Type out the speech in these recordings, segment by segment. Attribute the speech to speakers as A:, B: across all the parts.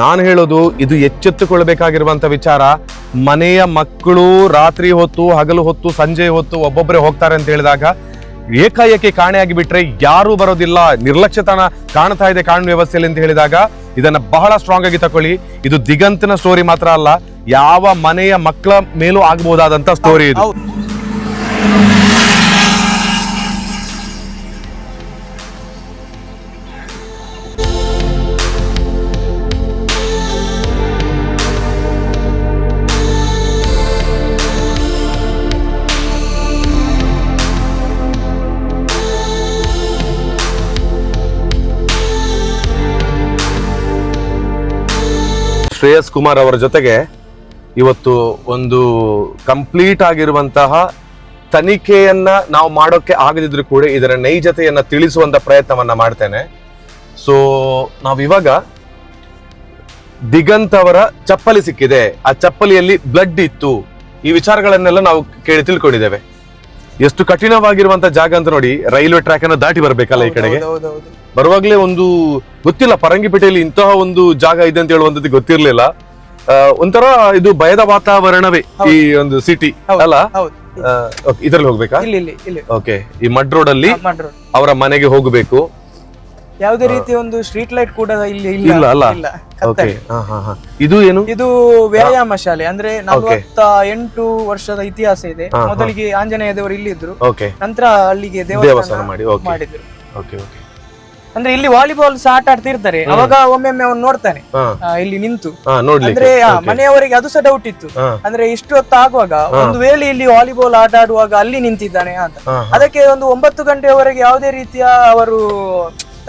A: ನಾನು ಹೇಳೋದು ಇದು ಎಚ್ಚೆತ್ತುಕೊಳ್ಬೇಕಾಗಿರುವಂತ ವಿಚಾರ. ಮನೆಯ ಮಕ್ಕಳು ರಾತ್ರಿ ಹೊತ್ತು, ಹಗಲು ಹೊತ್ತು, ಸಂಜೆ ಹೊತ್ತು ಒಬ್ಬೊಬ್ಬರೇ ಹೋಗ್ತಾರೆ ಅಂತ ಹೇಳಿದಾಗ ಏಕಾಏಕಿ ಕಾಣೆಯಾಗಿ ಬಿಟ್ರೆ ಯಾರು ಬರೋದಿಲ್ಲ, ನಿರ್ಲಕ್ಷ್ಯತನ ಕಾಣ್ತಾ ಇದೆ ಕಾನೂನು ವ್ಯವಸ್ಥೆಯಲ್ಲಿ ಅಂತ ಹೇಳಿದಾಗ ಇದನ್ನ ಬಹಳ ಸ್ಟ್ರಾಂಗ್ ಆಗಿ ತಕೊಳ್ಳಿ. ಇದು ದಿಗಂತನ ಸ್ಟೋರಿ ಮಾತ್ರ ಅಲ್ಲ, ಯಾವ ಮನೆಯ ಮಕ್ಕಳ ಮೇಲೂ ಆಗಬಹುದಾದಂತ ಸ್ಟೋರಿ ಇದು. ಶ್ರೇಯಸ್ ಕುಮಾರ್ ಅವರ ಜೊತೆಗೆ ಇವತ್ತು ಒಂದು ಕಂಪ್ಲೀಟ್ ಆಗಿರುವಂತಹ ತನಿಖೆಯನ್ನ ನಾವು ಮಾಡೋಕೆ ಆಗದಿದ್ರು ಕೂಡ ಇದರ ನೈಜತೆಯನ್ನ ತಿಳಿಸುವಂತ ಪ್ರಯತ್ನವನ್ನ ಮಾಡ್ತೇನೆ. ಸೊ ನಾವಿವಾಗ ದಿಗಂತ್ ಅವರ ಚಪ್ಪಲಿ ಸಿಕ್ಕಿದೆ, ಆ ಚಪ್ಪಲಿಯಲ್ಲಿ ಬ್ಲಡ್ ಇತ್ತು, ಈ ವಿಚಾರಗಳನ್ನೆಲ್ಲ ನಾವು ಕೇಳಿ ತಿಳ್ಕೊಂಡಿದ್ದೇವೆ. ಎಷ್ಟು ಕಠಿಣವಾಗಿರುವಂತ ಜಾಗ ಅಂತ ನೋಡಿ. ರೈಲ್ವೆ ಟ್ರ್ಯಾಕ್ ಅನ್ನ ದಾಟಿ ಬರ್ಬೇಕಲ್ಲ ಈ ಕಡೆಗೆ. ಬರುವಾಗ್ಲೇ ಒಂದು ಗೊತ್ತಿಲ್ಲ, ಪರಂಗಿಪೇಟೆಯಲ್ಲಿ ಇಂತಹ ಒಂದು ಜಾಗ ಇದೆ ಅಂತ ಹೇಳುವಂತದ್ದು ಗೊತ್ತಿರ್ಲಿಲ್ಲ. ಒಂಥರ ಇದು ಭಯದ ವಾತಾವರಣವೇ ಈ ಒಂದು ಸಿಟಿ ಅಲ್ಲ. ಇದ್ರಲ್ಲಿ ಹೋಗ್ಬೇಕಾ? ಓಕೆ, ಈ ಮಡ್ ರೋಡ್ ಅಲ್ಲಿ ಅವರ ಮನೆಗೆ ಹೋಗಬೇಕು.
B: ಯಾವುದೇ ರೀತಿಯ ಒಂದು ಸ್ಟ್ರೀಟ್ ಲೈಟ್ ಕೂಡ ಇಲ್ಲಿ
A: ಇಲ್ಲ ಅಲ್ಲ. ಇದು ಏನು?
B: ಇದು ವ್ಯಾಯಾಮ ಶಾಲೆ. ಅಂದ್ರೆ 48 ವರ್ಷದ ಇತಿಹಾಸ ಇದೆ. ಮೊದಲಿಗೆ ಆಂಜನೇಯ ದೇವರು ಇಲ್ಲಿ ಇದ್ರು, ನಂತರ ಅಲ್ಲಿಗೆ ದೇವಸ್ಥಾನ ಮಾಡಿದ್ರು. ಅಂದ್ರೆ ಇಲ್ಲಿ ವಾಲಿಬಾಲ್ ಸಹ ಆಟ ಆಡ್ತಿರ್ತಾರೆ. ಅವಾಗ ಒಮ್ಮೊಮ್ಮೆ ಅವ್ನು ನೋಡ್ತಾನೆ ಇಲ್ಲಿ ನಿಂತು. ಅಂದ್ರೆ ಮನೆಯವರಿಗೆ ಅದು ಸಹ ಡೌಟ್ ಇತ್ತು, ಅಂದ್ರೆ ಇಷ್ಟು ಹೊತ್ತು ಆಗುವಾಗ ಒಂದು ವೇಳೆ ಇಲ್ಲಿ ವಾಲಿಬಾಲ್ ಆಟ ಆಡುವಾಗ ಅಲ್ಲಿ ನಿಂತಿದ್ದಾನೆ ಅಂತ. ಅದಕ್ಕೆ ಒಂದು 9 ಗಂಟೆಯವರೆಗೆ ಯಾವುದೇ ರೀತಿಯ ಅವರು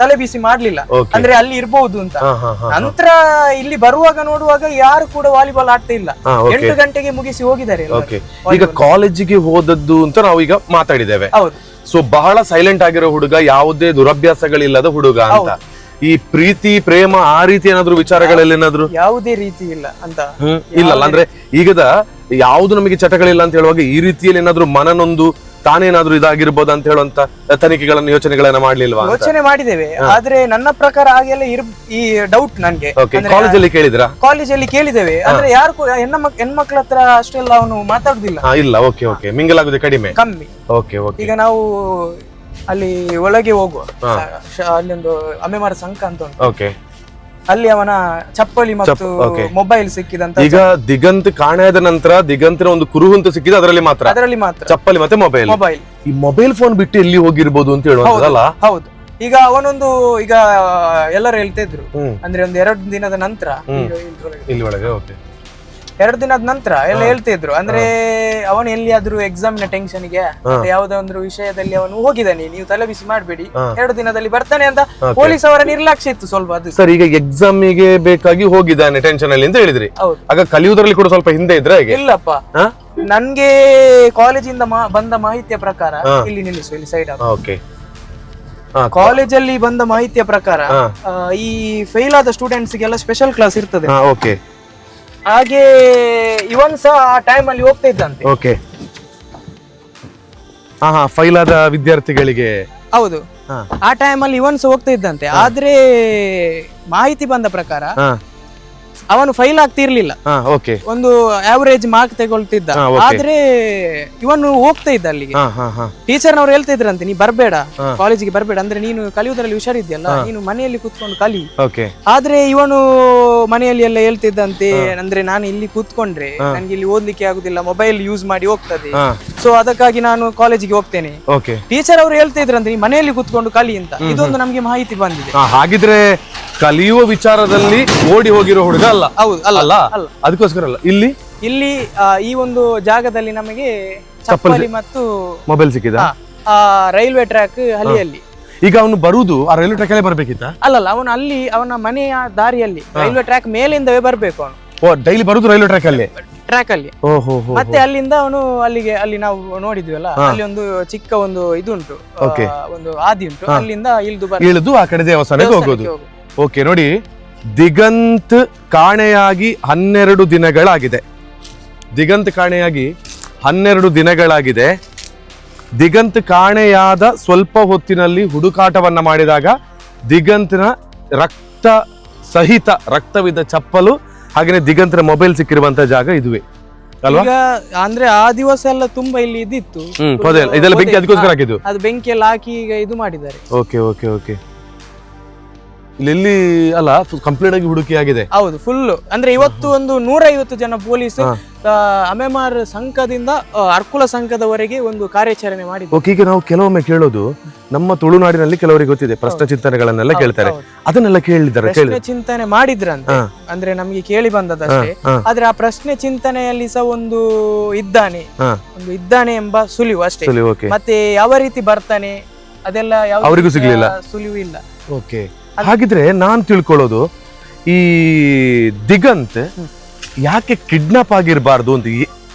B: ತಲೆ ಬಿಸಿ ಮಾಡ್ಲಿಲ್ಲ, ಅಂದ್ರೆ ಅಲ್ಲಿ ಇರ್ಬಹುದು ಅಂತ. ನಂತರ ಇಲ್ಲಿ ಬರುವಾಗ ನೋಡುವಾಗ ಯಾರು ಕೂಡ ವಾಲಿಬಾಲ್ ಆಡ್ತಾ ಇಲ್ಲ. 8 ಗಂಟೆಗೆ ಮುಗಿಸಿ ಹೋಗಿದ್ದಾರೆ.
A: ಈಗ ಕಾಲೇಜಿಗೆ ಹೋದದ್ದು ಅಂತ ನಾವು ಈಗ ಮಾತಾಡಿದ್ದೇವೆ.
B: ಹೌದು.
A: ಸೊ ಬಹಳ ಸೈಲೆಂಟ್ ಆಗಿರೋ ಹುಡುಗ, ಯಾವುದೇ ದುರಭ್ಯಾಸಗಳಿಲ್ಲದ ಹುಡುಗ ಅಂತ. ಈ ಪ್ರೀತಿ ಪ್ರೇಮ ಆ ರೀತಿ ಏನಾದ್ರು ವಿಚಾರಗಳಲ್ಲಿ ಏನಾದ್ರು?
B: ಯಾವುದೇ ರೀತಿ ಇಲ್ಲ ಅಂತ.
A: ಇಲ್ಲ ಅಂದ್ರೆ ಈಗದ ಯಾವ್ದು ನಮಗೆ ಚಟಗಳಿಲ್ಲ ಅಂತ ಹೇಳುವಾಗ ಈ ರೀತಿಯಲ್ಲಿ ಏನಾದ್ರು ಮನನೊಂದು ತಾನೇನಾದ್ರೂ ಇದಾಗಿರ್ಬೋದು ಅಂತ ಹೇಳುವಂತ ತನಿಖೆಗಳನ್ನ ಯೋಚನೆಗಳನ್ನ ಮಾಡ್ಲಿಲ್ವಾ?
B: ಯೋಚನೆ ಮಾಡಿದ್ದೇವೆ, ಆದ್ರೆ ನನ್ನ ಪ್ರಕಾರ ಹಾಗೆಲ್ಲ ಈ ಡೌಟ್ ನನ್ಗೆ.
A: ಕಾಲೇಜಲ್ಲಿ ಕೇಳಿದ್ರಾ?
B: ಕಾಲೇಜಲ್ಲಿ ಕೇಳಿದ್ದೇವೆ, ಅಂದ್ರೆ ಯಾರು ಹೆಣ್ಮಕ್ಳ ಹತ್ರ ಅಷ್ಟೆಲ್ಲ ಅವನು ಮಾತಾಡುದಿಲ್ಲ.
A: ಇಲ್ಲ, ಓಕೆ ಓಕೆ, ಮಿಂಗಲ್ ಆಗುದು ಕಡಿಮೆ.
B: ಓಕೆ. ಈಗ ನಾವು ಅಲ್ಲಿ ಒಳಗೆ ಹೋಗುವ, ಅಲ್ಲೊಂದು ಅಮ್ಮೆಮಾರ ಸಂಘ ಅಂತ ಉಂಟು.
A: ಓಕೆ.
B: ಅಲ್ಲಿ ಅವನ ಚಪ್ಪಲಿ ಮತ್ತು ಮೊಬೈಲ್ ಸಿಕ್ಕಿದಂತ.
A: ಈಗ ದಿಗಂತ್ ಕಾಣೆಯಾದ ನಂತರ ದಿಗಂತಿನ ಒಂದು ಕುರುಹು ಸಿಕ್ಕಿದೆ, ಅದರಲ್ಲಿ ಮಾತ್ರ ಚಪ್ಪಲಿ ಮತ್ತೆ ಮೊಬೈಲ್. ಈ ಮೊಬೈಲ್ ಫೋನ್ ಬಿಟ್ಟು ಎಲ್ಲಿ ಹೋಗಿರ್ಬೋದು ಅಂತ ಹೇಳುವುದಲ್ಲ.
B: ಹೌದು. ಈಗ ಅವನೊಂದು ಈಗ ಎಲ್ಲರೂ ಹೇಳ್ತಾ ಇದ್ರು, ಅಂದ್ರೆ ಒಂದು 2 ದಿನದ ನಂತರ,
A: ಇಲ್ಲಿ ಒಳಗೆ
B: 2 ದಿನದ ನಂತರ ಎಲ್ಲ ಹೇಳ್ತಿದ್ರು, ಅಂದ್ರೆ ಅವನು ಎಲ್ಲಿಯಾದ್ರೂ ಎಕ್ಸಾಮಿನ ಟೆನ್ಷನ್ ಗೆ ಯಾವ್ದೋ ಒಂದು ವಿಷಯದಲ್ಲಿ ಅವನು ಹೋಗಿದ್ದಾನೆ, ನೀವು ತಲೆ ಬಿಸಿ ಮಾಡ್ಬೇಡಿ, 2 ದಿನದಲ್ಲಿ ಬರ್ತಾನೆ ಅಂತ ಪೊಲೀಸ್ ಅವರ ನಿರ್ಲಕ್ಷ್ಯ ಇತ್ತು ಸ್ವಲ್ಪ. ಅದು
A: ಸರ್, ಈಗ ಎಕ್ಸಾಮಿಗೆ ಬೇಕಾಗಿ ಹೋಗಿದ್ದಾನೆ ಟೆನ್ಷನ್ ಅಲ್ಲಿ ಅಂತ ಹೇಳಿದ್ರಿ. ಆಗ ಕಲಿಯುವುದರಲ್ಲಿ ಕೂಡ ಸ್ವಲ್ಪ ಹಿಂದೆ ಇದ್ರೆ?
B: ಇಲ್ಲಪ್ಪ, ನನ್ಗೆ ಕಾಲೇಜಿಂದ ಬಂದ ಮಾಹಿತಿಯ ಪ್ರಕಾರ, ಇಲ್ಲಿ ನಿಲ್ಲಿಸು, ಇಲ್ಲಿ ಸೈಡ್ ಕಾಲೇಜಲ್ಲಿ ಬಂದ ಮಾಹಿತಿಯ ಪ್ರಕಾರ ಈ ಫೇಲ್ ಆದ ಸ್ಟೂಡೆಂಟ್ಸ್ ಗೆಲ್ಲ ಸ್ಪೆಷಲ್ ಕ್ಲಾಸ್ ಇರ್ತದೆ. ಹಾಗೆ ಇವನ್ ಸಹ ಆ ಟೈಮ್ ಅಲ್ಲಿ ಹೋಗ್ತಾ ಇದ್ದಂತೆ.
A: ಓಕೆ. ಫೈಲ್ ಆದ ವಿದ್ಯಾರ್ಥಿಗಳಿಗೆ.
B: ಹೌದು, ಆ ಟೈಮ್ ಅಲ್ಲಿ ಇವನ್ ಸಹ ಹೋಗ್ತಾ ಇದ್ದಂತೆ. ಆದ್ರೆ ಮಾಹಿತಿ ಬಂದ ಪ್ರಕಾರ ಅವನು ಫೈಲ್ ಆಗ್ತಿರ್ಲಿಲ್ಲ, ಒಂದು ಆವರೇಜ್ ಮಾರ್ಕ್ ತಗೊಳ್ತಿದ್ದ. ಆದ್ರೆ ಇವನು ಹೋಗ್ತಾ ಇದ್ದ ಅಲ್ಲಿಗೆ. ಟೀಚರ್ ನವ್ರು ಹೇಳ್ತಾ ಇದ್ರಂತೆ, ನೀ ಬರ್ಬೇಡ, ಕಾಲೇಜಿಗೆ ಬರ್ಬೇಡ, ಅಂದ್ರೆ ನೀನು ಕಲಿಯುವುದರಲ್ಲಿ ಹುಷಾರಿದ್ಯಲ್ಲ, ನೀನು ಮನೆಯಲ್ಲಿ ಕೂತ್ಕೊಂಡು ಕಲಿ. ಆದ್ರೆ ಇವನು ಮನೆಯಲ್ಲಿ ಎಲ್ಲ ಹೇಳ್ತಿದ್ದಂತೆ, ಅಂದ್ರೆ ನಾನು ಇಲ್ಲಿ ಕೂತ್ಕೊಂಡ್ರೆ ನನ್ಗೆ ಇಲ್ಲಿ ಓದ್ಲಿಕ್ಕೆ ಆಗುದಿಲ್ಲ, ಮೊಬೈಲ್ ಯೂಸ್ ಮಾಡಿ ಹೋಗ್ತದೆ, ಸೊ ಅದಕ್ಕಾಗಿ ನಾನು ಕಾಲೇಜಿಗೆ ಹೋಗ್ತೇನೆ. ಟೀಚರ್ ಅವರು ಹೇಳ್ತಾ ಇದ್ರಂತೆ, ನೀ ಮನೆಯಲ್ಲಿ ಕೂತ್ಕೊಂಡು ಕಲಿ ಅಂತ. ಇದೊಂದು ನಮ್ಗೆ ಮಾಹಿತಿ ಬಂದಿದೆ.
A: ಹಾಗಿದ್ರೆ ಕಲಿಯುವ ವಿಚಾರದಲ್ಲಿ ಓಡಿ ಹೋಗಿರೋ ಹುಡುಗ ಅಲ್ಲ.
B: ಹೌದು, ಅಲ್ಲ,
A: ಅದಕ್ಕೋಸ್ಕರ ಅಲ್ಲ.
B: ಇಲ್ಲಿ ಈ ಒಂದು ಜಾಗದಲ್ಲಿ ನಮಗೆ ಚಪ್ಪಲಿ ಮತ್ತು
A: ಮೊಬೈಲ್ ಸಿಕ್ಕಿದ.
B: ರೈಲ್ವೆ ಟ್ರ್ಯಾಕ್ ಹಳ್ಳಿಯಲ್ಲಿ.
A: ಈಗ ಅವನು ಬರುವುದು ಆ ರೈಲ್ವೆ ಟ್ರ್ಯಾಕ್ ಅಲ್ಲೇ ಬರ್ಬೇಕಿತ್ತ?
B: ಅಲ್ಲಲ್ಲ, ಅವನು ಅಲ್ಲಿ ಅವನ ಮನೆಯ ದಾರಿಯಲ್ಲಿ ರೈಲ್ವೆ ಟ್ರ್ಯಾಕ್ ಮೇಲಿಂದವೇ ಬರ್ಬೇಕು ಅವನು.
A: ಡೈಲಿ ಬರುದು ರೈಲ್ವೆ ಟ್ರ್ಯಾಕ್ ಅಲ್ಲಿ?
B: ಟ್ರ್ಯಾಕ್ ಅಲ್ಲಿ. ಮತ್ತೆ ಅಲ್ಲಿಂದ ಅವನು ಅಲ್ಲಿಗೆ, ಅಲ್ಲಿ ನಾವು ನೋಡಿದ್ವಲ್ಲ, ಅಲ್ಲಿ ಒಂದು ಚಿಕ್ಕ ಒಂದು ಇದುಂಟು, ಒಂದು ಹಾದಿ ಉಂಟು, ಅಲ್ಲಿಂದ ಇಳಿದು ಆ ಕಡೆ ದೇವಸ್ಥಾನಕ್ಕೆ ಹೋಗೋದು. ಓಕೆ, ನೋಡಿ, ದಿಗಂತ್ ಕಾಣೆಯಾಗಿ 12 ದಿನಗಳಾಗಿದೆ. ದಿಗಂತ್ ಕಾಣೆಯಾಗಿ 12 ದಿನಗಳಾಗಿದೆ. ದಿಗಂತ್ ಕಾಣೆಯಾದ ಸ್ವಲ್ಪ ಹೊತ್ತಿನಲ್ಲಿ ಹುಡುಕಾಟವನ್ನ ಮಾಡಿದಾಗ ದಿಗಂತ್ನ ರಕ್ತ
A: ಸಹಿತ ರಕ್ತವಿದ್ದ ಚಪ್ಪಲು ಹಾಗೇನೆ ದಿಗಂತರ ಮೊಬೈಲ್ ಸಿಕ್ಕಿರುವಂತ ಜಾಗ ಇದುವೇ ಅಲ್ವಾ?
B: ಈಗ ಅಂದ್ರೆ ಆ ದಿವಸ ಎಲ್ಲ ತುಂಬಾ ಇಲ್ಲಿ ಇದಿತ್ತು,
A: ಇದೆಲ್ಲ ಬೆಂಕಿ ಅದಕ್ಕೋಸ್ಕರ ಹಾಕಿದ್ದು,
B: ಅದು ಬೆಂಕಿಯಲ್ಲಿ ಹಾಕಿ ಈಗ ಇದು ಮಾಡಿದ್ದಾರೆ.
A: Okay okay okay. ಇಲ್ಲಿ ಅಲ್ಲ ಕಂಪ್ಲೀಟ್ ಆಗಿ ಹುಡುಕಿ ಆಗಿದೆ.
B: ಹೌದು, ಫುಲ್ ಅಂದ್ರೆ ಇವತ್ತು ಒಂದು 150 ಜನ ಪೊಲೀಸ್ ಅಮೆಮಾರ್ ಸಂಘದಿಂದ ಅರ್ಕುಲ ಸಂಘದವರೆಗೆ ಒಂದು ಕಾರ್ಯಾಚರಣೆ ಮಾಡಿದ್ರು.
A: ಓಕೆ, ಈಗ ನಾವು ಕೆಲವೊಮ್ಮೆ ಕೇಳೋದು ನಮ್ಮ ತುಳುನಾಡಿನಲ್ಲಿ ಕೆಲವರಿಗೆ ಗೊತ್ತಿದೆ ಪ್ರಶ್ನೆ ಚಿಂತನೆಗಳನ್ನೆಲ್ಲ ಕೇಳ್ತಾರೆ, ಅದನ್ನೆಲ್ಲ
B: ಪ್ರಶ್ನೆ ಚಿಂತನೆ ಮಾಡಿದ್ರಂತೆ, ಅಂದ್ರೆ ನಮ್ಗೆ ಕೇಳಿ ಬಂದದಷ್ಟೇ. ಆದ್ರೆ ಆ ಪ್ರಶ್ನೆ ಚಿಂತನೆಯಲ್ಲಿ ಸಹ ಒಂದು ಇದ್ದಾನೆ ಎಂಬ ಸುಳಿವು ಅಷ್ಟೇ. ಮತ್ತೆ ಯಾವ ರೀತಿ ಬರ್ತಾನೆ ಅದೆಲ್ಲ
A: ಅವರಿಗೂ ಸಿಗ್ಲಿಲ್ಲ,
B: ಸುಳಿವು ಇಲ್ಲ.
A: ಓಕೆ, ಹಾಗಿದ್ರೆ ನಾನ್ ತಿಳ್ಕೊಳ್ಳೋದು ಈ ದಿಗಂತ್ ಯಾಕೆ ಕಿಡ್ನಾಪ್ ಆಗಿರಬಾರ್ದು ಅಂತ.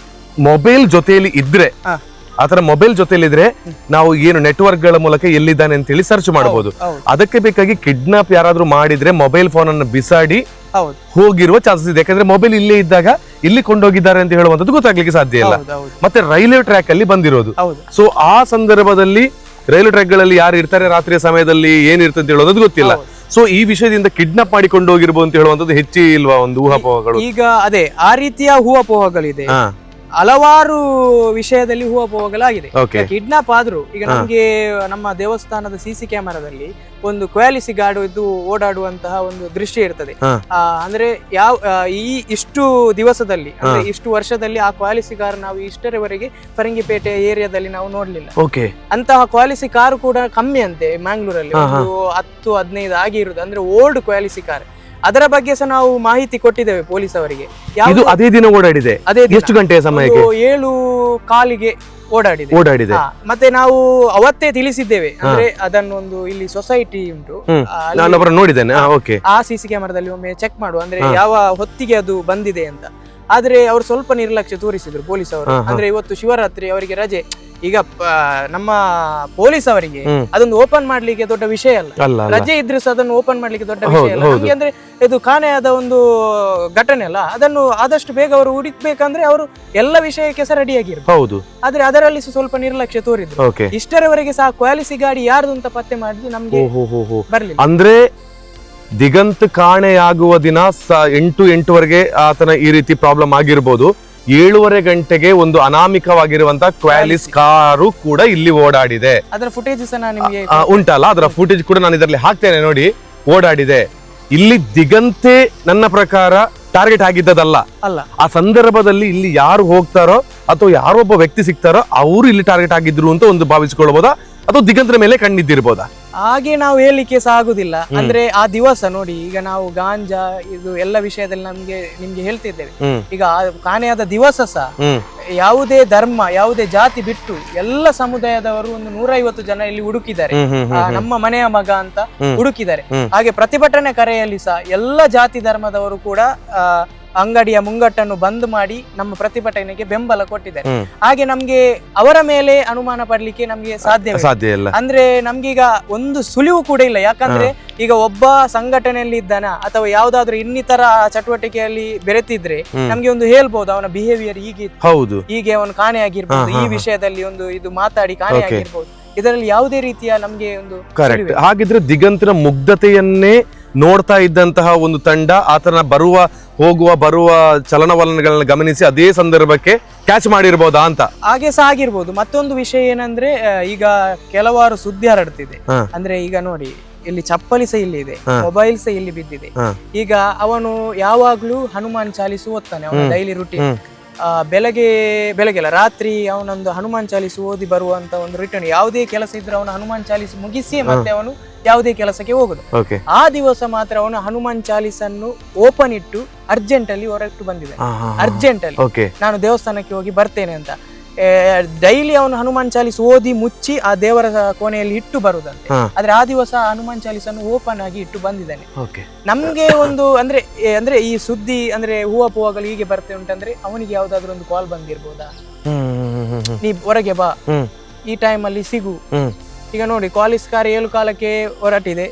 A: ಮೊಬೈಲ್ ಜೊತೆಯಲ್ಲಿ ಇದ್ರೆ, ಆತರ ಮೊಬೈಲ್ ಜೊತೆಲಿ ಇದ್ರೆ ನಾವು ಏನು ನೆಟ್ವರ್ಕ್ ಗಳ ಮೂಲಕ ಎಲ್ಲಿದ್ದಾನೆ ಅಂತ ಹೇಳಿ ಸರ್ಚ್ ಮಾಡಬಹುದು. ಅದಕ್ಕೆ ಬೇಕಾಗಿ ಕಿಡ್ನಾಪ್ ಯಾರಾದ್ರೂ ಮಾಡಿದ್ರೆ ಮೊಬೈಲ್ ಫೋನ್ ಅನ್ನು ಬಿಸಾಡಿ ಹೋಗಿರುವ ಚಾನ್ಸಸ್ ಇದೆ. ಯಾಕಂದ್ರೆ ಮೊಬೈಲ್ ಇಲ್ಲೇ ಇದ್ದಾಗ ಇಲ್ಲಿ ಕೊಂಡೋಗಿದ್ದಾರೆ ಅಂತ ಹೇಳುವಂತದ್ದು ಗೊತ್ತಾಗ್ಲಿಕ್ಕೆ ಸಾಧ್ಯ ಇಲ್ಲ. ಮತ್ತೆ ರೈಲ್ವೆ ಟ್ರ್ಯಾಕ್ ಅಲ್ಲಿ ಬಂದಿರೋದು, ಸೊ ಆ ಸಂದರ್ಭದಲ್ಲಿ ರೈಲ್ವೆ ಟ್ರ್ಯಾಕ್ ಗಳಲ್ಲಿ ಯಾರು ಇರ್ತಾರೆ, ರಾತ್ರಿಯ ಸಮಯದಲ್ಲಿ ಏನಿರ್ತದೆ ಅಂತ ಹೇಳೋದು ಗೊತ್ತಿಲ್ಲ. ಸೊ ಈ ವಿಷಯದಿಂದ ಕಿಡ್ನಾಪ್ ಮಾಡಿಕೊಂಡು ಹೋಗಿರ್ಬೋದು ಅಂತ ಹೇಳುವಂತದ್ದು ಹೆಚ್ಚಿ ಇಲ್ವಾ ಒಂದು ಊಹಾಪೋಹಗಳು?
B: ಈಗ ಅದೇ ಆ ರೀತಿಯ ಊಹಾಪೋಹಗಳಿದೆ, ಹಲವಾರು ವಿಷಯದಲ್ಲಿ ಊಹಾಪೋಹಗಳಾಗಿದೆ. ಕಿಡ್ನಾಪ್ ಆದ್ರೂ ಈಗ ನಮ್ಗೆ ನಮ್ಮ ದೇವಸ್ಥಾನದ ಸಿಸಿ ಕ್ಯಾಮೆರಾದಲ್ಲಿ ಒಂದು ಕ್ವಾಲಿಸಿ ಗಾರ್ಡ್ ಇದ್ದು ಓಡಾಡುವಂತಹ ಒಂದು ದೃಶ್ಯ ಇರ್ತದೆ. ಅಂದ್ರೆ ಇಷ್ಟು ದಿವಸದಲ್ಲಿ ಅಂದ್ರೆ ಇಷ್ಟು ವರ್ಷದಲ್ಲಿ ಆ ಕ್ವಾಲಿಸಿ ಕಾರ್ ನಾವು ಇಷ್ಟರವರೆಗೆ ಫರಂಗಿಪೇಟೆ ಏರಿಯಾದಲ್ಲಿ ನಾವು ನೋಡ್ಲಿಲ್ಲ. ಅಂತಹ ಕ್ವಾಲಿಸಿ ಕಾರ್ ಕೂಡ ಕಮ್ಮಿ ಅಂತೆ ಮ್ಯಾಂಗ್ಳೂರಲ್ಲಿ, 10-15 ಆಗಿರುವುದು, ಅಂದ್ರೆ ಓಲ್ಡ್ ಕ್ವಾಲಿಸಿ ಕಾರ್. ಅದರ ಬಗ್ಗೆ ಸಹ ನಾವು ಮಾಹಿತಿ ಕೊಟ್ಟಿದ್ದೇವೆ ಪೊಲೀಸ್ ಅವರಿಗೆ.
A: ಅದೇ ದಿನ ಓಡಾಡಿದೆ, ಎಷ್ಟು ಗಂಟೆಯ ಸಮಯಕ್ಕೆ?
B: 7:15 ಓಡಾಡಿದೆ. ಮತ್ತೆ ನಾವು ಅವತ್ತೇ ತಿಳಿಸಿದ್ದೇವೆ, ಅಂದ್ರೆ ಅದನ್ನೊಂದು ಇಲ್ಲಿ ಸೊಸೈಟಿ ಉಂಟು,
A: ನೋಡಿದ್ದೇನೆ,
B: ಆ ಸಿಸಿ ಕ್ಯಾಮೆರಾದಲ್ಲಿ ಒಮ್ಮೆ ಚೆಕ್ ಮಾಡು, ಅಂದ್ರೆ ಯಾವ ಹೊತ್ತಿಗೆ ಅದು ಬಂದಿದೆ ಅಂತ. ಆದ್ರೆ ಅವ್ರು ಸ್ವಲ್ಪ ನಿರ್ಲಕ್ಷ್ಯ ತೋರಿಸಿದ್ರು ಪೊಲೀಸ್ ಅವರು. ಅಂದ್ರೆ ಇವತ್ತು ಶಿವರಾತ್ರಿ, ಅವರಿಗೆ ರಜೆ. ಈಗ ನಮ್ಮ ಪೊಲೀಸ್ ಅವರಿಗೆ ಅದೊಂದು ಓಪನ್ ಮಾಡ್ಲಿಕ್ಕೆ ದೊಡ್ಡ ವಿಷಯ ಅಲ್ಲ, ರಜೆ ಇದ್ರೆ ಸಹ ಅದನ್ನು ಓಪನ್ ಮಾಡ್ಲಿಕ್ಕೆ ದೊಡ್ಡ ವಿಷಯ ಅಲ್ಲ ನಮ್ಗೆ. ಅಂದ್ರೆ ಇದು ಕಾಣೆಯಾದ ಒಂದು ಘಟನೆ ಅಲ್ಲ, ಅದನ್ನು ಆದಷ್ಟು ಬೇಗ ಅವರು ಹುಡುಕ್ಬೇಕಂದ್ರೆ ಅವರು ಎಲ್ಲ ವಿಷಯಕ್ಕೆ ಸಹ ರೆಡಿ ಆಗಿರ್ಬೋದು. ಆದ್ರೆ ಅದರಲ್ಲಿ ಸ್ವಲ್ಪ ನಿರ್ಲಕ್ಷ್ಯ ತೋರಿದ್ರು. ಇಷ್ಟರವರೆಗೆ ಸಹ ಕ್ವಾಲಿಸಿ ಗಾಡಿ ಯಾರ್ದು ಅಂತ ಪತ್ತೆ ಮಾಡಿದ್ದು ನಮ್ಗೆ ಬರ್ಲಿಲ್ಲ.
A: ಅಂದ್ರೆ ದಿಗಂತ್ ಕಾಣೆಯಾಗುವ ದಿನ 8-8ವರೆಗೆ ಆತನ ಈ ರೀತಿ ಪ್ರಾಬ್ಲಮ್ ಆಗಿರ್ಬೋದು. 7:30 ಗಂಟೆಗೆ ಒಂದು ಅನಾಮಿಕವಾಗಿರುವಂತ ಕ್ವಾಲಿಸ್ ಕಾರು ಕೂಡ ಇಲ್ಲಿ ಓಡಾಡಿದೆ.
B: ಅದರ ಫುಟೇಜ್ ನಿಮಗೆ
A: ಉಂಟಲ್ಲ, ಅದರ ಫುಟೇಜ್ ಕೂಡ ನಾನು ಇದರಲ್ಲಿ ಹಾಕ್ತೇನೆ ನೋಡಿ. ಓಡಾಡಿದೆ ಇಲ್ಲಿ ದಿಗಂತೆ ನನ್ನ ಪ್ರಕಾರ ಟಾರ್ಗೆಟ್ ಆಗಿದ್ದದಲ್ಲ. ಆ ಸಂದರ್ಭದಲ್ಲಿ ಇಲ್ಲಿ ಯಾರು ಹೋಗ್ತಾರೋ ಅಥವಾ ಯಾರೊಬ್ಬ ವ್ಯಕ್ತಿ ಸಿಗ್ತಾರೋ ಅವರು ಇಲ್ಲಿ ಟಾರ್ಗೆಟ್ ಆಗಿದ್ರು ಅಂತ ಒಂದು ಭಾವಿಸಿಕೊಳ್ಳಬಹುದಾ, ಅಥವಾ ದಿಗಂತರ ಮೇಲೆ ಕಣ್ಣಿದ್ದಿರ್ಬೋದಾ?
B: ಹಾಗೆ ನಾವು ಹೇಳಲಿಕ್ಕೆ ಸಹ ಆಗುದಿಲ್ಲ. ಅಂದ್ರೆ ಆ ದಿವಸ ನೋಡಿ, ಈಗ ನಾವು ಗಾಂಜಾ ಇದು ಎಲ್ಲ ವಿಷಯದಲ್ಲಿ ನಿಮ್ಗೆ ಹೇಳ್ತಿದ್ದೇವೆ. ಈಗ ಕಾಣೆಯಾದ ದಿವಸ ಸಹ ಯಾವುದೇ ಧರ್ಮ ಯಾವುದೇ ಜಾತಿ ಬಿಟ್ಟು ಎಲ್ಲ ಸಮುದಾಯದವರು ಒಂದು 150 ಜನ ಇಲ್ಲಿ ಹುಡುಕಿದ್ದಾರೆ, ನಮ್ಮ ಮನೆಯ ಮಗ ಅಂತ ಹುಡುಕಿದ್ದಾರೆ. ಹಾಗೆ ಪ್ರತಿಭಟನೆ ಕರೆಯಲ್ಲಿ ಸಹ ಎಲ್ಲ ಜಾತಿ ಧರ್ಮದವರು ಕೂಡ ಅಂಗಡಿಯ ಮುಂಗಟ್ಟನ್ನು ಬಂದ್ ಮಾಡಿ ನಮ್ಮ ಪ್ರತಿಭಟನೆಗೆ ಬೆಂಬಲ ಕೊಟ್ಟಿದ್ದಾರೆ. ಹಾಗೆ ನಮ್ಗೆ ಅವರ ಮೇಲೆ ಅನುಮಾನ ಪಡ್ಲಿಕ್ಕೆ ನಮ್ಗೆ ಸಾಧ್ಯ ಇಲ್ಲ. ಅಂದ್ರೆ ನಮ್ಗೀಗ ಒಂದು ಸುಳಿವು ಕೂಡ ಇಲ್ಲ. ಯಾಕಂದ್ರೆ ಈಗ ಒಬ್ಬ ಸಂಘಟನೆಯಲ್ಲಿ ಇದ್ದಾನ ಅಥವಾ ಯಾವ್ದಾದ್ರು ಇನ್ನಿತರ ಚಟುವಟಿಕೆಯಲ್ಲಿ ಬೆರೆತಿದ್ರೆ ನಮ್ಗೆ ಒಂದು ಹೇಳ್ಬಹುದು ಅವನ ಬಿಹೇವಿಯರ್ ಹೀಗೆ ಅವನು ಕಾಣೆಯಾಗಿರ್ಬೋದು, ಈ ವಿಷಯದಲ್ಲಿ ಒಂದು ಇದು ಮಾತಾಡಿ ಕಾಣೆಯಾಗಿರ್ಬೋದು. ಇದರಲ್ಲಿ ಯಾವುದೇ ರೀತಿಯ ನಮ್ಗೆ ಒಂದು
A: ಕರೆಕ್ಟ್. ಹಾಗಿದ್ರೆ ದಿಗಂತನ ಮುಗ್ಧತೆಯನ್ನೇ ನೋಡ್ತಾ ಇದ್ದಂತಹ ಒಂದು ತಂಡ ಆತನ ಬರುವ ಚಲನವಲನಗಳನ್ನ ಗಮನಿಸಿ ಅದೇ ಸಂದರ್ಭಕ್ಕೆ ಕ್ಯಾಚ್ ಮಾಡಿರ್ಬೋದಾ ಅಂತ.
B: ಹಾಗೆ ಸಹ ಆಗಿರ್ಬೋದು. ಮತ್ತೊಂದು ವಿಷಯ ಏನಂದ್ರೆ, ಈಗ ಕೆಲವಾರು ಸುದ್ದಿ ಹರಡ್ತಿದೆ. ಅಂದ್ರೆ ಈಗ ನೋಡಿ, ಇಲ್ಲಿ ಚಪ್ಪಲಿ ಸಹ ಇಲ್ಲಿ ಇದೆ, ಮೊಬೈಲ್ ಸಹ ಇಲ್ಲಿ ಬಿದ್ದಿದೆ. ಈಗ ಅವನು ಯಾವಾಗ್ಲೂ ಹನುಮಾನ್ ಚಾಲಿಸು ಓದ್ತಾನೆ, ಅವನ ಡೈಲಿ ರುಟೀನ್. ಬೆಳಗ್ಗೆಲ್ಲ ರಾತ್ರಿ ಅವನೊಂದು ಹನುಮಾನ್ ಚಾಲಿಸು ಓದಿ ಬರುವಂತ ಒಂದು ರಿಟರ್ನ್. ಯಾವುದೇ ಕೆಲಸ ಇದ್ರೆ ಅವನು ಹನುಮಾನ್ ಚಾಲಿಸು ಮುಗಿಸಿ ಮತ್ತೆ ಅವನು ಯಾವುದೇ ಕೆಲಸಕ್ಕೆ ಹೋಗುದು. ಆ ದಿವಸ ಮಾತ್ರ ಅವನು ಹನುಮಾನ್ ಚಾಲಿಸನ್ನು ಓಪನ್ ಇಟ್ಟು ಅರ್ಜೆಂಟ್ ಅಲ್ಲಿ ಹೊರಟು ಬಂದಿದೆ. ಅರ್ಜೆಂಟ್ ಅಲ್ಲಿ ನಾನು ದೇವಸ್ಥಾನಕ್ಕೆ ಹೋಗಿ ಬರ್ತೇನೆ ಅಂತ. ಡೈಲಿ ಅವನು ಹನುಮಾನ್ ಚಾಲಿಸ್ ಓದಿ ಮುಚ್ಚಿ ಆ ದೇವರ ಕೋಣೆಯಲ್ಲಿ ಇಟ್ಟು ಬರುದಂತೆ. ಆದ್ರೆ ಆ ದಿವಸ ಹನುಮಾನ್ ಚಾಲಿಸನ್ನು ಓಪನ್ ಆಗಿ ಇಟ್ಟು ಬಂದಿದ್ದಾನೆ. ನಮ್ಗೆ ಒಂದು ಅಂದ್ರೆ ಈ ಸುದ್ದಿ ಅಂದ್ರೆ ಹೂವಪೂವಗಳು ಹೀಗೆ ಬರ್ತೇ ಉಂಟಂದ್ರೆ ಅವನಿಗೆ ಯಾವ್ದಾದ್ರು ಒಂದು ಕಾಲ್ ಬಂದಿರ್ಬೋದಾ, ನೀ ಹೊರಗೆ ಬಾ, ಈ ಟೈಮ್ ಅಲ್ಲಿ ಸಿಗು. ಈಗ ನೋಡಿ, ಕಾಲೇಜ್ ಕಾರ್ 7 ಕಾಲಕ್ಕೆ ಹೊರಟಿದೆ,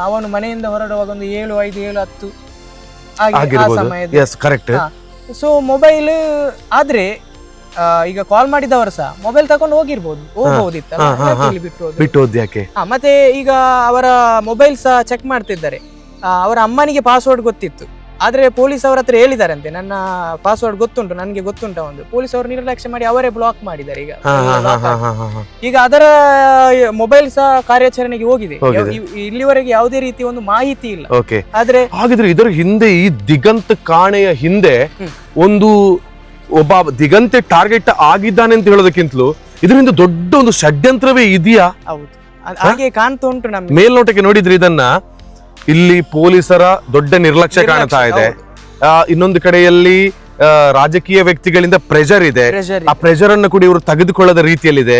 B: ಅವನು ಮನೆಯಿಂದ ಹೊರಡುವಾಗ ಒಂದು 7:05, 7:10 ಆ ಸಮಯದ. ಸೊ ಮೊಬೈಲ್ ಆದ್ರೆ ಈಗ ಕಾಲ್ ಮಾಡಿದವರು ಸಹ ಮೊಬೈಲ್ ತಕೊಂಡು ಹೋಗ್ಬಹುದಿತ್ತು, ಬಿಟ್ಟು.
A: ಮತ್ತೆ
B: ಈಗ ಅವರ ಮೊಬೈಲ್ ಸಹ ಚೆಕ್ ಮಾಡ್ತಿದ್ದಾರೆ. ಅವರ ಅಮ್ಮನಿಗೆ ಪಾಸ್ವರ್ಡ್ ಗೊತ್ತಿತ್ತು, ಆದ್ರೆ ಪೊಲೀಸ್ ಅವ್ರ ಹತ್ರ ಹೇಳಿದಾರಂತೆ ನನ್ನ ಪಾಸ್ವರ್ಡ್ ಗೊತ್ತುಂಟು, ನನಗೆ ಗೊತ್ತುಂಟ ಒಂದು. ಪೊಲೀಸ್ ಅವರು ನಿರ್ಲಕ್ಷ್ಯ ಮಾಡಿ ಅವರೇ ಬ್ಲಾಕ್ ಮಾಡಿದ್ದಾರೆ ಈಗ. ಈಗ ಅದರ ಮೊಬೈಲ್ ಸಹ ಕಾರ್ಯಾಚರಣೆಗೆ ಹೋಗಿದೆ. ಇಲ್ಲಿವರೆಗೆ ಯಾವುದೇ ರೀತಿ ಒಂದು ಮಾಹಿತಿ ಇಲ್ಲ. ಆದ್ರೆ
A: ಹಾಗಿದ್ರೆ ಇದರ ಹಿಂದೆ, ಈ ದಿಗಂತ್ ಕಾಣೆಯ ಹಿಂದೆ ಒಂದು ಒಬ್ಬ ದಿಗಂತೆ ಟಾರ್ಗೆಟ್ ಆಗಿದ್ದಾನೆ ಅಂತ ಹೇಳೋದಕ್ಕಿಂತಲೂ ಇದರಿಂದ ದೊಡ್ಡ ಒಂದು ಷಡ್ಯಂತ್ರವೇ ಇದೆಯಾ?
B: ಹೌದು, ಹಾಗೆ ಕಾಣ್ತಾ ಉಂಟು ನಮ್ಗೆ.
A: ಮೇಲ್ನೋಟಕ್ಕೆ ನೋಡಿದ್ರೆ ಇದನ್ನ ಇಲ್ಲಿ ಪೊಲೀಸರ ದೊಡ್ಡ ನಿರ್ಲಕ್ಷ್ಯ ಕಾಣ್ತಾ ಇದೆ. ಇನ್ನೊಂದು ಕಡೆಯಲ್ಲಿ ರಾಜಕೀಯ ವ್ಯಕ್ತಿಗಳಿಂದ ಪ್ರೆಷರ್ ಇದೆ. ಆ ಪ್ರೆಷರ್ ಅನ್ನು ಕೂಡ ಇವರು ತೆಗೆದುಕೊಳ್ಳದ ರೀತಿಯಲ್ಲಿದೆ.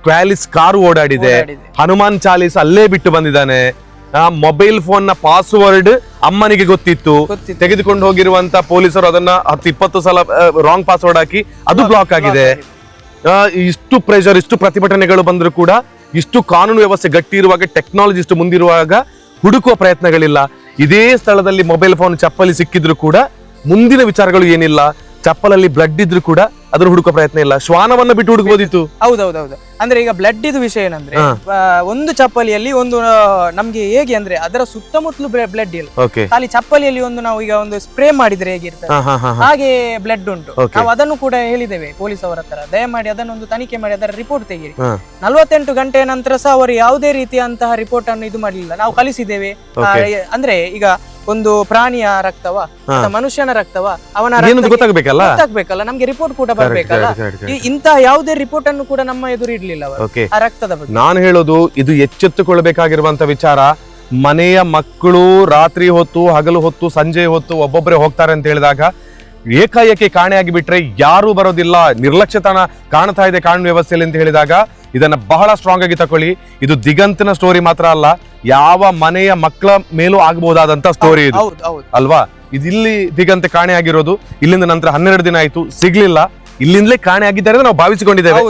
A: ಕ್ವಾಲಿಸ್ ಕಾರು ಓಡಾಡಿದೆ, ಹನುಮಾನ್ ಚಾಲೀಸ್ ಅಲ್ಲೇ ಬಿಟ್ಟು ಬಂದಿದ್ದಾನೆ. ಮೊಬೈಲ್ ಫೋನ್ ನ ಪಾಸ್ವರ್ಡ್ ಅಮ್ಮನಿಗೆ ಗೊತ್ತಿತ್ತು, ತೆಗೆದುಕೊಂಡು ಹೋಗಿರುವಂತ ಪೊಲೀಸರು ಅದನ್ನ 10-20 ಸಲ ರಾಂಗ್ ಪಾಸ್ವರ್ಡ್ ಹಾಕಿ ಅದು ಬ್ಲಾಕ್ ಆಗಿದೆ. ಇಷ್ಟು ಪ್ರೆಷರ್, ಇಷ್ಟು ಪ್ರತಿಭಟನೆಗಳು ಬಂದ್ರು ಕೂಡ, ಇಷ್ಟು ಕಾನೂನು ವ್ಯವಸ್ಥೆ ಗಟ್ಟಿ ಇರುವಾಗ, ಟೆಕ್ನಾಲಜಿ ಇಷ್ಟು ಮುಂದಿರುವಾಗ ಹುಡುಕುವ ಪ್ರಯತ್ನಗಳಿಲ್ಲ. ಇದೇ ಸ್ಥಳದಲ್ಲಿ ಮೊಬೈಲ್ ಫೋನ್, ಚಪ್ಪಲಿ ಸಿಕ್ಕಿದ್ರು ಕೂಡ ಮುಂದಿನ ವಿಚಾರಗಳು ಏನಿಲ್ಲ. ಚಪ್ಪಲಲ್ಲಿ ಬ್ಲಡ್ ಇದ್ರು ಕೂಡ ಅದ್ರ ಹುಡುಕೋ ಪ್ರಯತ್ನ ಇಲ್ಲ. ಶ್ವಾನವನ್ನ ಬಿಟ್ಟು ಹುಡುಕಬಹುದಿತ್ತು.
B: ಹೌದೌದೌದು. ಅಂದ್ರೆ ಈಗ ಬ್ಲಡ್ ಇದು ವಿಷಯ ಏನಂದ್ರೆ, ಒಂದು ಚಪ್ಪಲಿಯಲ್ಲಿ ಒಂದು ನಮ್ಗೆ ಹೇಗೆ ಅಂದ್ರೆ ಅದರ ಸುತ್ತಮುತ್ತಲು ಬ್ಲಡ್ ಇಲ್ಲ, ಖಾಲಿ ಚಪ್ಪಲಿಯಲ್ಲಿ ಒಂದು ನಾವು ಈಗ ಒಂದು ಸ್ಪ್ರೇ ಮಾಡಿದ್ರೆ ಹೇಗಿರ್ತದೆ ಹಾಗೆ ಬ್ಲಡ್ ಉಂಟು. ನಾವು ಅದನ್ನು ಕೂಡ ಹೇಳಿದ್ದೇವೆ ಪೊಲೀಸ್ ಅವರ ಹತ್ರ, ದಯಮಾಡಿ ಅದನ್ನೊಂದು ತನಿಖೆ ಮಾಡಿ ಅದರ ರಿಪೋರ್ಟ್ ತೆಗೀರಿ. 48 ಗಂಟೆಯ ನಂತರ ಸಹ ಅವರು ಯಾವುದೇ ರೀತಿಯಂತಹ ರಿಪೋರ್ಟ್ ಅನ್ನು ಇದು ಮಾಡಲಿಲ್ಲ. ನಾವು ಕಲಿಸಿದ್ದೇವೆ. ಅಂದ್ರೆ ಈಗ ಒಂದು ಪ್ರಾಣಿಯ ರಕ್ತವ ಮನುಷ್ಯನ ರಕ್ತವ ಅವನ ಗೊತ್ತಾಗ್ಬೇಕಲ್ಲ, ನಮ್ಗೆ ರಿಪೋರ್ಟ್ ಕೂಡ ಬರ್ಬೇಕಲ್ಲ. ಇಂತಹ ಯಾವುದೇ ರಿಪೋರ್ಟ್ ಅನ್ನು ಕೂಡ ನಮ್ಮ ಎದುರು ಇಡ್ಲಿಲ್ಲ ಆ ರಕ್ತದ ಬಗ್ಗೆ.
A: ನಾನು ಹೇಳೋದು ಇದು ಎಚ್ಚೆತ್ತುಕೊಳ್ಬೇಕಾಗಿರುವಂತ ವಿಚಾರ. ಮನೆಯ ಮಕ್ಕಳು ರಾತ್ರಿ ಹೊತ್ತು, ಹಗಲು ಹೊತ್ತು, ಸಂಜೆ ಹೊತ್ತು ಒಬ್ಬೊಬ್ಬರೇ ಹೋಗ್ತಾರೆ ಅಂತ ಹೇಳಿದಾಗ ಏಕಾಏಕಿ ಕಾಣೆಯಾಗಿ ಬಿಟ್ರೆ ಯಾರು ಬರೋದಿಲ್ಲ. ನಿರ್ಲಕ್ಷ್ಯತನ ಕಾಣ್ತಾ ಇದೆ ಕಾನೂನು ವ್ಯವಸ್ಥೆಯಲ್ಲಿ ಅಂತ ಹೇಳಿದಾಗ ಇದನ್ನ ಬಹಳ ಸ್ಟ್ರಾಂಗ್ ಆಗಿ ತಕೊಳ್ಳಿ. ಇದು ದಿಗಂತನ ಸ್ಟೋರಿ ಮಾತ್ರ ಅಲ್ಲ, ಯಾವ ಮನೆಯ ಮಕ್ಕಳ ಮೇಲೂ ಆಗಬಹುದಾದಂತ ಸ್ಟೋರಿ ಇದು ಅಲ್ವಾ. ಇಲ್ಲಿ ದಿಗಂತ ಕಾಣೆ ಆಗಿರೋದು, ಇಲ್ಲಿಂದ ನಂತರ 12 ದಿನ ಆಯ್ತು, ಸಿಗ್ಲಿಲ್ಲ. ಇಲ್ಲಿಂದಲೇ ಕಾಣೆ ಆಗಿದ್ದಾರೆ ನಾವು ಭಾವಿಸಿಕೊಂಡಿದ್ದೇವೆ.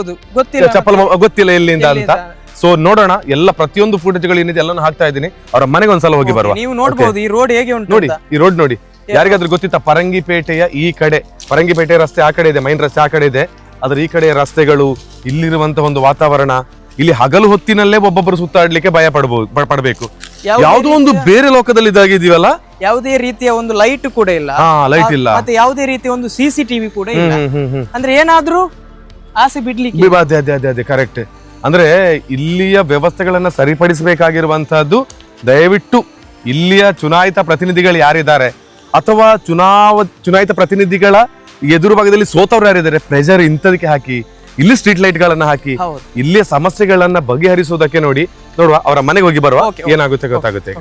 A: ಚಪ್ಪಲ್ ಗೊತ್ತಿಲ್ಲ ಎಲ್ಲಿಂದ ಅಂತ. ಸೊ ನೋಡೋಣ, ಎಲ್ಲ ಪ್ರತಿಯೊಂದು ಫುಟೇಜ್ಗಳು ಏನಿದೆ ಎಲ್ಲಾನು ಹಾಕ್ತಾ ಇದ್ದೀನಿ. ಅವರ ಮನೆಗೆ ಒಂದ್ಸಲ ಹೋಗಿ ಬರುವ.
B: ನೀವು ನೋಡಬಹುದು ಈ ರೋಡ್ ಹೇಗೆ ಉಂಟು
A: ನೋಡಿ, ಈ ರೋಡ್ ನೋಡಿ. ಯಾರಿಗಾದ್ರೂ ಗೊತ್ತಿತ್ತ? ಪರಂಗಿಪೇಟೆಯ ಈ ಕಡೆ, ಪರಂಗಿಪೇಟೆ ರಸ್ತೆ ಆ ಕಡೆ ಇದೆ, ಮೈನ್ ರಸ್ತೆ ಆ ಕಡೆ ಇದೆ. ಅದ್ರ ಈ ಕಡೆ ರಸ್ತೆಗಳು, ಇಲ್ಲಿರುವಂತಹ ಒಂದು ವಾತಾವರಣ, ಇಲ್ಲಿ ಹಗಲು ಹೊತ್ತಿನಲ್ಲೇ ಒಬ್ಬೊಬ್ಬರು ಸುತ್ತಾಡ್ಲಿಕ್ಕೆ ಭಯ ಪಡಬೇಕು. ಯಾವುದೋ ಒಂದು ಬೇರೆ ಲೋಕದಲ್ಲಿ ಇದಾಗಿದೀವಲ್ಲ.
B: ಯಾವುದೇ ರೀತಿಯ ಒಂದು ಲೈಟ್ ಕೂಡ ಇಲ್ಲ,
A: ಲೈಟ್ ಇಲ್ಲ,
B: ಮತ್ತೆ ಯಾವುದೇ ರೀತಿಯ ಒಂದು CCTV ಕೂಡ ಇಲ್ಲ. ಅಂದ್ರೆ ಏನಾದ್ರೂ ಆಸೆ ಬಿಡ್ಲಿಕ್ಕೆ.
A: ಅದೇ ಕರೆಕ್ಟ್. ಅಂದ್ರೆ ಇಲ್ಲಿಯ ವ್ಯವಸ್ಥೆಗಳನ್ನ ಸರಿಪಡಿಸಬೇಕಾಗಿರುವಂತಹದ್ದು ದಯವಿಟ್ಟು ಇಲ್ಲಿಯ ಚುನಾಯಿತ ಪ್ರತಿನಿಧಿಗಳು ಯಾರಿದ್ದಾರೆ, ಅಥವಾ ಚುನಾಯಿತ ಪ್ರತಿನಿಧಿಗಳ ಎದುರು ಭಾಗದಲ್ಲಿ ಸೋತವ್ರು ಯಾರಿದ್ದಾರೆ, ಪ್ರೆಷರ್ ಇಂಥದಕ್ಕೆ ಹಾಕಿ, ಇಲ್ಲಿ ಸ್ಟ್ರೀಟ್ ಲೈಟ್ ಗಳನ್ನ ಹಾಕಿ, ಇಲ್ಲಿಯ ಸಮಸ್ಯೆಗಳನ್ನ ಬಗೆಹರಿಸುವುದಕ್ಕೆ ನೋಡುವ. ಅವರ ಮನೆಗೆ ಹೋಗಿ ಬರುವ, ಏನಾಗುತ್ತೆ ಗೊತ್ತಾಗುತ್ತೆ.